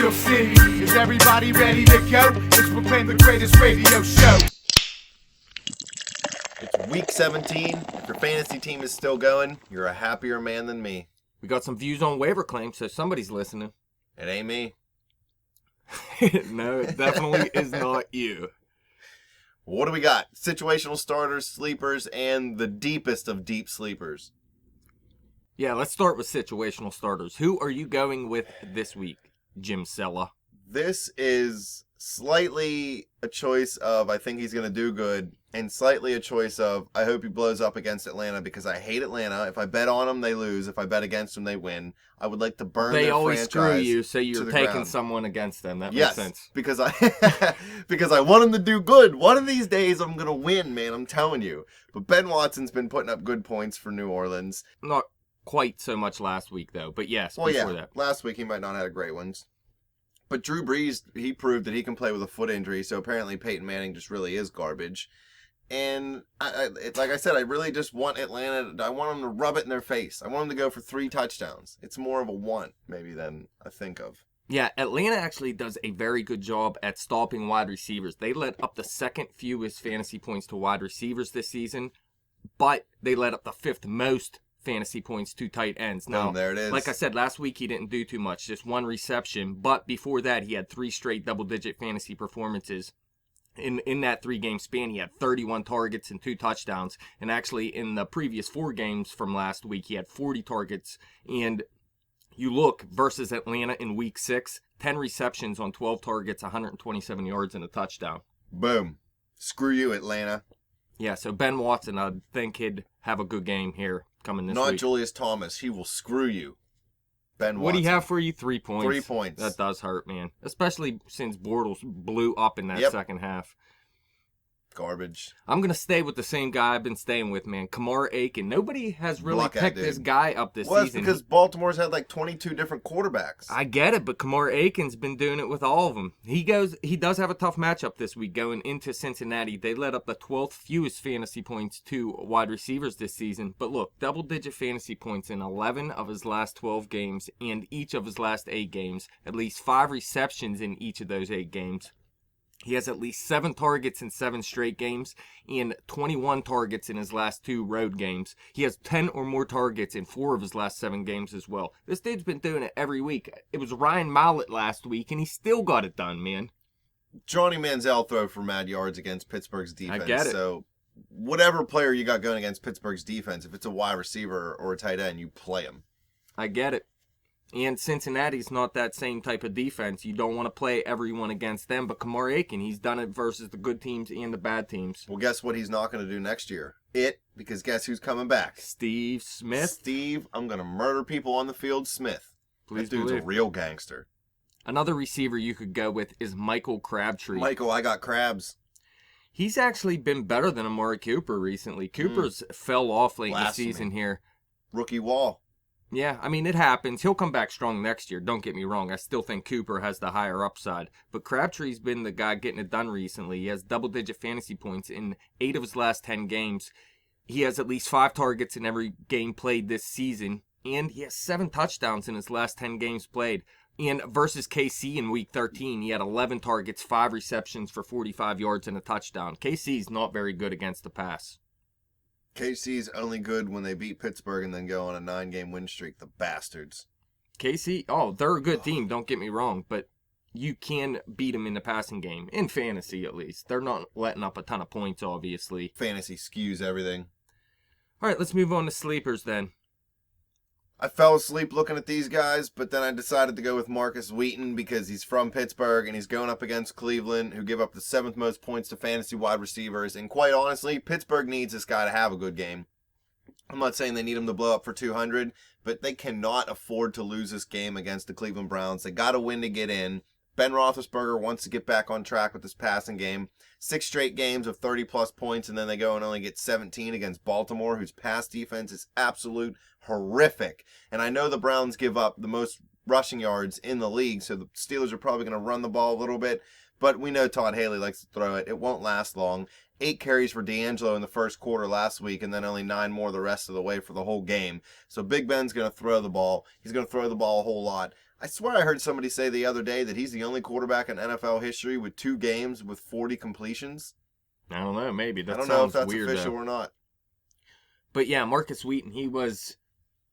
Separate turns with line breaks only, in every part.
Steel City. Is everybody ready to go? It's proclaimed the greatest radio show.
It's week 17. If your fantasy team is still going, you're a happier man than me.
We got some views on waiver claims, so somebody's listening.
It ain't me.
No, it definitely is not you.
What do we got? Situational starters, sleepers, and the deepest of deep sleepers.
Yeah, let's start with situational starters. Who are you going with this week, Jim Sella?
This is slightly a choice of I think he's going to do good, and slightly a choice of I hope he blows up against Atlanta because I hate Atlanta. If I bet on them, they lose. If I bet against them, they win. I would like to burn their franchise. They always screw
you, so you're taking
ground.
Someone against them. That makes sense.
Because I want them to do good. One of these days, I'm going to win, man. I'm telling you. But Ben Watson's been putting up good points for New Orleans.
Not quite so much last week, though. But yes, before that.
Last week he might not have had great ones. But Drew Brees, he proved that he can play with a foot injury, so apparently Peyton Manning just really is garbage. And like I said, I really just want Atlanta, I want them to rub it in their face. I want them to go for 3 touchdowns. It's more of a want, maybe, than I think of.
Yeah, Atlanta actually does a very good job at stopping wide receivers. They let up the second fewest fantasy points to wide receivers this season, but they let up the 5th most fantasy points to tight ends. Now,
there it is.
Like I said, last week he didn't do too much, just 1 reception, but before that he had 3 straight double-digit fantasy performances. In that 3-game span, he had 31 targets and 2 touchdowns, and actually in the previous 4 games from last week, he had 40 targets, and you look versus Atlanta in week 6, 10 receptions on 12 targets, 127 yards and a touchdown.
Boom. Screw you, Atlanta.
Yeah, so Ben Watson, I think he'd have a good game here coming this week.
Not Julius Thomas. He will screw you. Ben Watson.
What do you have for you? 3 points.
3 points.
That does hurt, man. Especially since Bortles blew up in that second half.
Garbage.
I'm going to stay with the same guy I've been staying with, man. Kamar Aiken. Nobody has really picked this guy up this season.
It's because Baltimore's had like 22 different quarterbacks.
I get it, but Kamar Aiken's been doing it with all of them. He does have a tough matchup this week going into Cincinnati. They let up the 12th fewest fantasy points to wide receivers this season. But look, double-digit fantasy points in 11 of his last 12 games and each of his last 8 games. At least 5 receptions in each of those 8 games. He has at least 7 targets in 7 straight games and 21 targets in his last 2 road games. He has 10 or more targets in 4 of his last 7 games as well. This dude's been doing it every week. It was Ryan Mallett last week, and he still got it done, man.
Johnny Manziel throw for mad yards against Pittsburgh's defense.
I get it.
So whatever player you got going against Pittsburgh's defense, if it's a wide receiver or a tight end, you play him.
I get it. And Cincinnati's not that same type of defense. You don't want to play everyone against them. But Kamar Aiken, he's done it versus the good teams and the bad teams.
Well, guess what he's not going to do next year? Because guess who's coming back?
Steve Smith.
I'm going to murder people on the field, Smith.
Please
that dude's
believe.
A real gangster.
Another receiver you could go with is Michael Crabtree.
Michael, I got crabs.
He's actually been better than Amari Cooper recently. Cooper's fell off late in the season here.
Rookie wall.
Yeah, I mean, it happens. He'll come back strong next year. Don't get me wrong. I still think Cooper has the higher upside. But Crabtree's been the guy getting it done recently. He has double-digit fantasy points in 8 of his last 10 games. He has at least 5 targets in every game played this season. And he has 7 touchdowns in his last 10 games played. And versus KC in Week 13, he had 11 targets, 5 receptions for 45 yards and a touchdown. KC's not very good against the pass.
KC's only good when they beat Pittsburgh and then go on a 9-game win streak. The bastards.
KC, they're a good team, don't get me wrong, but you can beat them in the passing game, in fantasy at least. They're not letting up a ton of points, obviously.
Fantasy skews everything.
All right, let's move on to sleepers then.
I fell asleep looking at these guys, but then I decided to go with Marcus Wheaton because he's from Pittsburgh and he's going up against Cleveland, who give up the 7th most points to fantasy wide receivers. And quite honestly, Pittsburgh needs this guy to have a good game. I'm not saying they need him to blow up for 200, but they cannot afford to lose this game against the Cleveland Browns. They got to win to get in. Ben Roethlisberger wants to get back on track with this passing game. 6 straight games of 30-plus points, and then they go and only get 17 against Baltimore, whose pass defense is absolute horrific. And I know the Browns give up the most rushing yards in the league, so the Steelers are probably going to run the ball a little bit. But we know Todd Haley likes to throw it. It won't last long. 8 carries for D'Angelo in the first quarter last week, and then only 9 more the rest of the way for the whole game. So Big Ben's going to throw the ball. He's going to throw the ball a whole lot. I swear I heard somebody say the other day that he's the only quarterback in NFL history with 2 games with 40 completions.
I don't know, maybe. That
I don't know if
sounds
that's
weird,
official
though.
or not.
But yeah, Marcus Wheaton, he was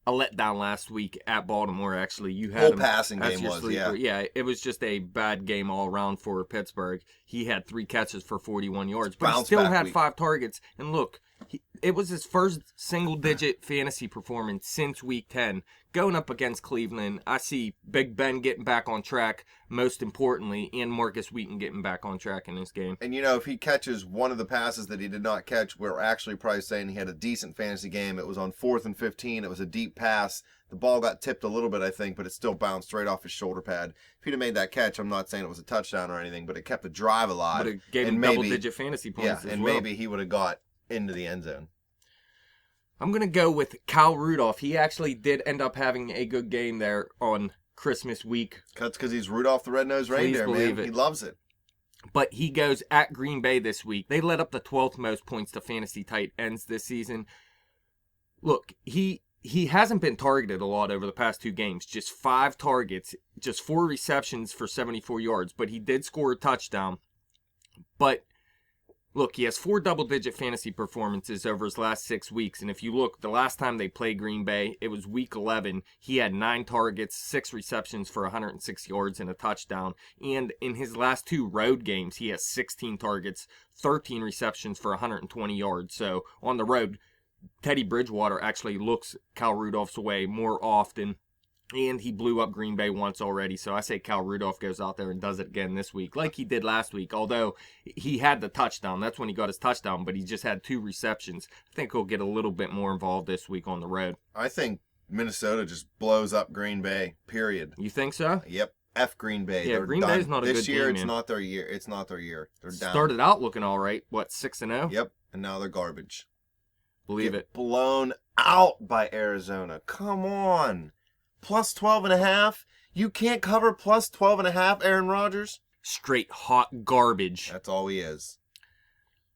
a letdown last week at Baltimore, actually. You had
Whole
him
passing
as
game
your
was,
sleeper. Yeah, it was just a bad game all around for Pittsburgh. He had 3 catches for 41 yards, but he
Bounce
still
back
had
week.
5 targets. And look, it was his first single-digit fantasy performance since Week 10. Going up against Cleveland, I see Big Ben getting back on track, most importantly, and Marcus Wheaton getting back on track in this game.
And, if he catches one of the passes that he did not catch, we're actually probably saying he had a decent fantasy game. It was on 4th and 15. It was a deep pass. The ball got tipped a little bit, I think, but it still bounced right off his shoulder pad. If he'd have made that catch, I'm not saying it was a touchdown or anything, but it kept the drive alive.
But it gave him double-digit fantasy points as well.
Maybe he would have got into the end zone.
I'm going to go with Kyle Rudolph. He actually did end up having a good game there on Christmas week.
That's because he's Rudolph the Red-Nosed Reindeer, man. He loves it.
But he goes at Green Bay this week. They led up the 12th most points to fantasy tight ends this season. Look, he hasn't been targeted a lot over the past 2 games. Just 5 targets, just 4 receptions for 74 yards. But he did score a touchdown. But look, he has 4 double-digit fantasy performances over his last 6 weeks. And if you look, the last time they played Green Bay, it was week 11. He had 9 targets, 6 receptions for 106 yards and a touchdown. And in his last 2 road games, he has 16 targets, 13 receptions for 120 yards. So on the road, Teddy Bridgewater actually looks Kyle Rudolph's way more often. And he blew up Green Bay once already. So I say Kyle Rudolph goes out there and does it again this week, like he did last week. Although he had the touchdown. That's when he got his touchdown, but he just had 2 receptions. I think he'll get a little bit more involved this week on the road.
I think Minnesota just blows up Green Bay, period.
You think so?
Yep. F Green Bay.
Yeah,
They're
Green
done.
Bay's not a
this
good
year,
team,
it's
man.
not their year. It's not their year. They're down.
Started out looking all right. What, 6-0?
Yep. And now they're garbage.
Believe
Get
it.
blown out by Arizona. Come on. Plus 12.5? You can't cover plus 12.5, Aaron Rodgers?
Straight hot garbage.
That's all he is.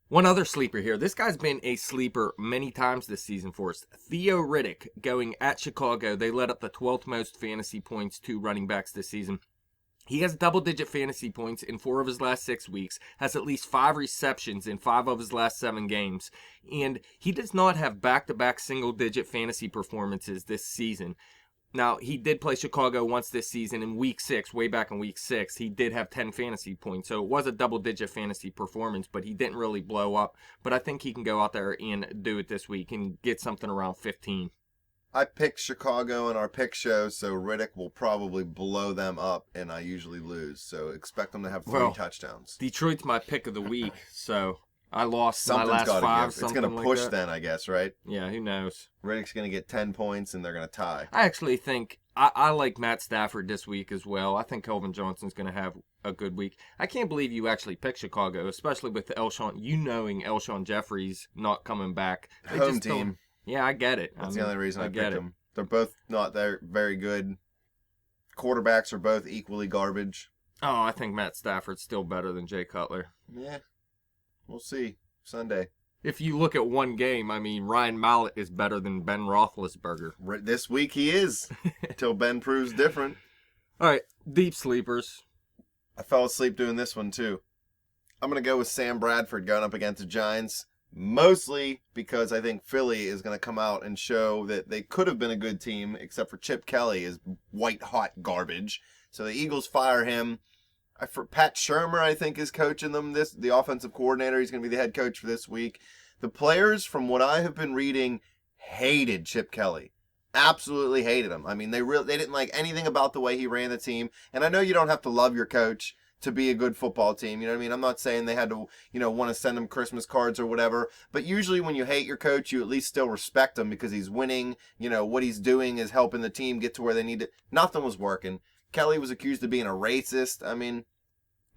One other sleeper here. This guy's been a sleeper many times this season for us. Theo Riddick going at Chicago. They led up the 12th most fantasy points to running backs this season. He has double-digit fantasy points in 4 of his last 6 weeks, has at least 5 receptions in 5 of his last 7 games, and he does not have back-to-back single-digit fantasy performances this season. Now, he did play Chicago once this season in Week 6, way back in Week 6. He did have 10 fantasy points, so it was a double-digit fantasy performance, but he didn't really blow up. But I think he can go out there and do it this week and get something around 15.
I picked Chicago in our pick show, so Riddick will probably blow them up, and I usually lose. So expect them to have 3 touchdowns.
Detroit's my pick of the week, so I lost
Something's
my last
gotta
5.
Give. It's going to push then, I guess, right?
Yeah, who knows?
Riddick's going to get 10 points, and they're going to tie.
I actually think I like Matt Stafford this week as well. I think Kelvin Johnson's going to have a good week. I can't believe you actually picked Chicago, especially with knowing Elshon Jeffries not coming back. They
Home
just
team.
don't. Yeah, I get it.
That's the only reason I
get
picked
it.
them. They're both not very good. Quarterbacks are both equally garbage.
Oh, I think Matt Stafford's still better than Jay Cutler.
Yeah, we'll see Sunday.
If you look at one game, I mean, Ryan Mallett is better than Ben Roethlisberger.
This week he is, until Ben proves different.
All right, deep sleepers.
I fell asleep doing this one too. I'm going to go with Sam Bradford going up against the Giants. Mostly because I think Philly is going to come out and show that they could have been a good team, except for Chip Kelly is white-hot garbage. So the Eagles fire him. Pat Shermer, I think, is coaching them. The offensive coordinator. He's going to be the head coach for this week. The players, from what I have been reading, hated Chip Kelly. Absolutely hated him. I mean, they didn't like anything about the way he ran the team. And I know you don't have to love your coach to be a good football team. You know what I mean? I'm not saying they had to, want to send him Christmas cards or whatever. But usually when you hate your coach, you at least still respect him because he's winning. What he's doing is helping the team get to where they need to. Nothing was working. Kelly was accused of being a racist. I mean,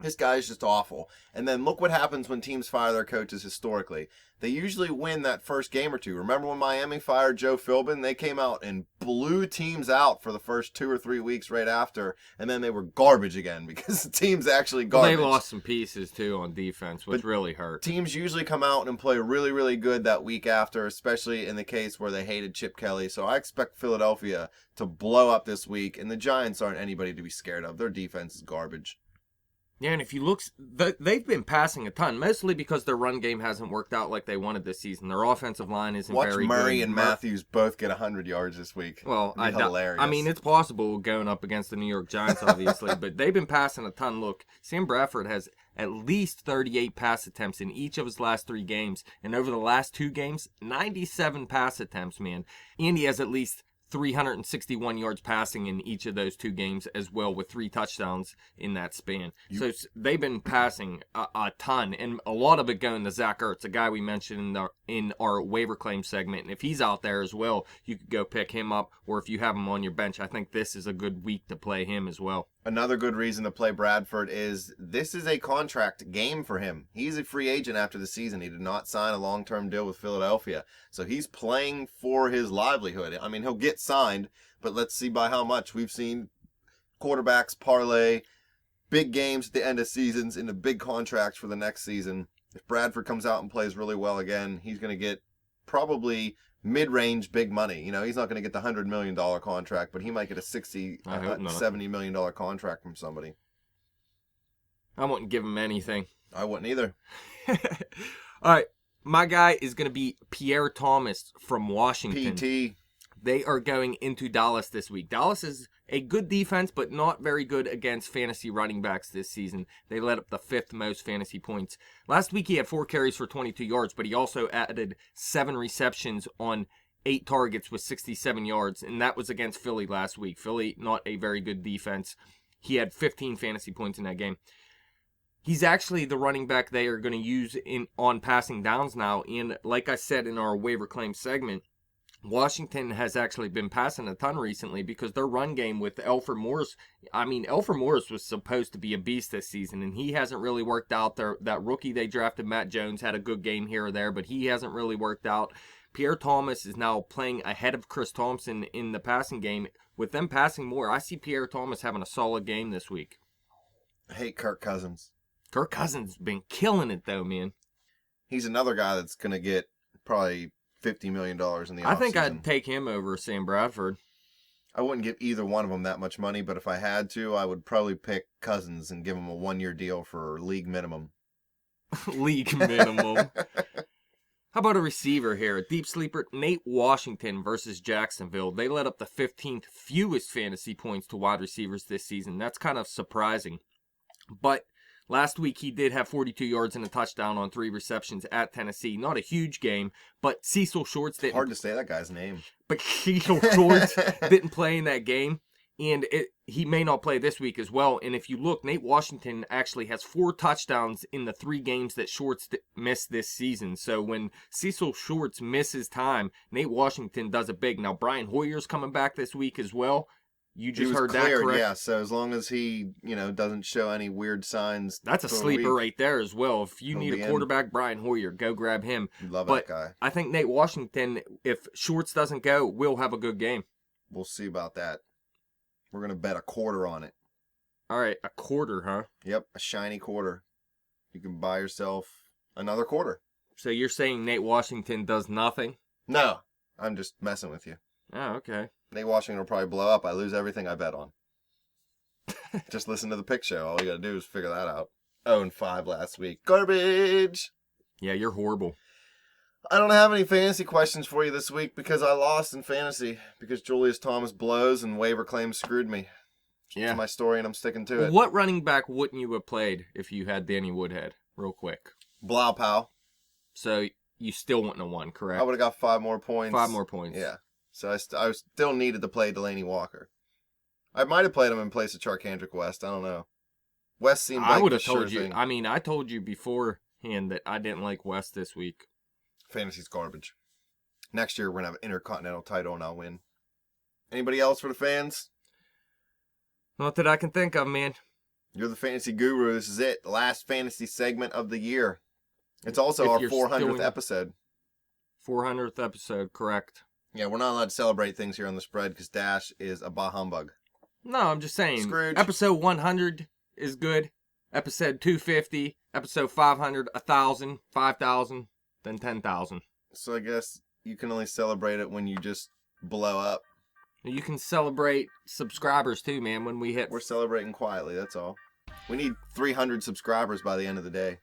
This guy is just awful. And then look what happens when teams fire their coaches historically. They usually win that first game or two. Remember when Miami fired Joe Philbin? They came out and blew teams out for the first 2 or 3 weeks right after, and then they were garbage again because the team's actually garbage.
They lost some pieces, too, on defense, which really hurt.
Teams usually come out and play really, really good that week after, especially in the case where they hated Chip Kelly. So I expect Philadelphia to blow up this week, and the Giants aren't anybody to be scared of. Their defense is garbage.
Yeah, and if you look, they've been passing a ton, mostly because their run game hasn't worked out like they wanted this season. Their offensive line isn't very good.
Watch Murray and Matthews both get 100 yards this week.
Well,
hilarious.
I mean, it's possible going up against the New York Giants, obviously, but they've been passing a ton. Look, Sam Bradford has at least 38 pass attempts in each of his last 3 games, and over the last 2 games, 97 pass attempts, man. And he has at least 361 yards passing in each of those 2 games as well, with 3 touchdowns in that span. So they've been passing a ton, and a lot of it going to Zach Ertz, a guy we mentioned in our waiver claim segment. And if he's out there as well, you could go pick him up, or if you have him on your bench, I think this is a good week to play him as well.
Another good reason to play Bradford is this is a contract game for him. He's a free agent after the season. He did not sign a long-term deal with Philadelphia. So he's playing for his livelihood. I mean, he'll get signed, but let's see by how much. We've seen quarterbacks parlay big games at the end of seasons into big contracts for the next season. If Bradford comes out and plays really well again, he's going to get probably mid-range big money. You know, he's not going to get the $100 million contract, but he might get a $70 million contract from somebody.
I wouldn't give him anything.
I wouldn't either.
All right, my guy is going to be Pierre Thomas from Washington.
PT.
They are going into Dallas this week. Dallas is a good defense, but not very good against fantasy running backs this season. They let up the 5th most fantasy points. Last week he had 4 carries for 22 yards, but he also added 7 receptions on 8 targets with 67 yards, and that was against Philly last week. Philly, not a very good defense. He had 15 fantasy points in that game. He's actually the running back they are going to use on passing downs now, and like I said in our waiver claim segment, Washington has actually been passing a ton recently because their run game with Alfred Morris, Alfred Morris was supposed to be a beast this season, and he hasn't really worked out. That rookie they drafted, Matt Jones, had a good game here or there, but he hasn't really worked out. Pierre Thomas is now playing ahead of Chris Thompson in the passing game. With them passing more, I see Pierre Thomas having a solid game this week.
I hate Kirk Cousins.
Kirk Cousins been killing it, though, man.
He's another guy that's going to get probably $50 million in the offseason.
I think I'd take him over Sam Bradford.
I wouldn't give either one of them that much money, but if I had to, I would probably pick Cousins and give him a 1-year deal for league minimum.
League minimum. How about a receiver here? A deep sleeper, Nate Washington versus Jacksonville. They let up the 15th fewest fantasy points to wide receivers this season. That's kind of surprising. But last week, he did have 42 yards and a touchdown on 3 receptions at Tennessee. Not a huge game, but Cecil Shorts didn't.
Hard to say that guy's name.
But Cecil Shorts didn't play in that game, and he may not play this week as well. And if you look, Nate Washington actually has 4 touchdowns in the 3 games that Shorts missed this season. So when Cecil Shorts misses time, Nate Washington does it big. Now, Brian Hoyer's coming back this week as well. You just heard that, correct?
Yeah, so as long as he, doesn't show any weird signs.
That's a sleeper right there as well. If you need a quarterback, Brian Hoyer, go grab him.
Love that guy.
I think Nate Washington, if Shorts doesn't go, will have a good game.
We'll see about that. We're going to bet a quarter on it.
All right, a quarter, huh?
Yep, a shiny quarter. You can buy yourself another quarter.
So you're saying Nate Washington does nothing?
No, I'm just messing with you.
Oh, okay.
Nate Washington will probably blow up. I lose everything I bet on. Just listen to the pick show. All you got to do is figure that out. 0-5 last week. Garbage!
Yeah, you're horrible.
I don't have any fantasy questions for you this week because I lost in fantasy because Julius Thomas blows and waiver claims screwed me.
Yeah.
It's my story and I'm sticking to it.
What running back wouldn't you have played if you had Danny Woodhead? Real quick.
Blaupau.
So you still wouldn't have won, correct?
I would have got 5 more points.
5 more points.
Yeah. So I still needed to play Delaney Walker. I might have played him in place of Charkandrick West. I don't know. West seemed like
I would have
sure
told you.
thing.
I told you beforehand that I didn't like West this week.
Fantasy's garbage. Next year we're gonna have an Intercontinental title and I'll win. Anybody else for the fans?
Not that I can think of, man.
You're the fantasy guru. This is it. The last fantasy segment of the year. It's also
If
our
you're
400th
still-
episode.
400th episode, correct.
Yeah, we're not allowed to celebrate things here on the spread because Dash is a bah humbug.
No, I'm just saying.
Scrooge.
Episode 100 is good. Episode 250, episode 500, 1,000, 5,000, then 10,000.
So I guess you can only celebrate it when you just blow up.
You can celebrate subscribers too, man, when we hit.
We're celebrating quietly, that's all. We need 300 subscribers by the end of the day.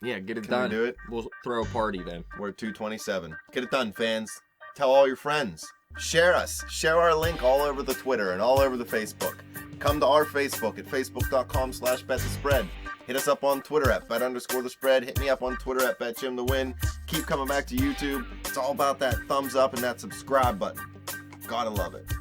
Yeah, get it
Can
done.
we do it?
We'll throw a party then.
We're at 227. Get it done, fans. Tell all your friends. Share us. Share our link all over the Twitter and all over the Facebook. Come to our Facebook at facebook.com/betthespread. Hit us up on Twitter at bet_the_spread. Hit me up on Twitter at betjimthewin. Keep coming back to YouTube. It's all about that thumbs up and that subscribe button. Gotta love it.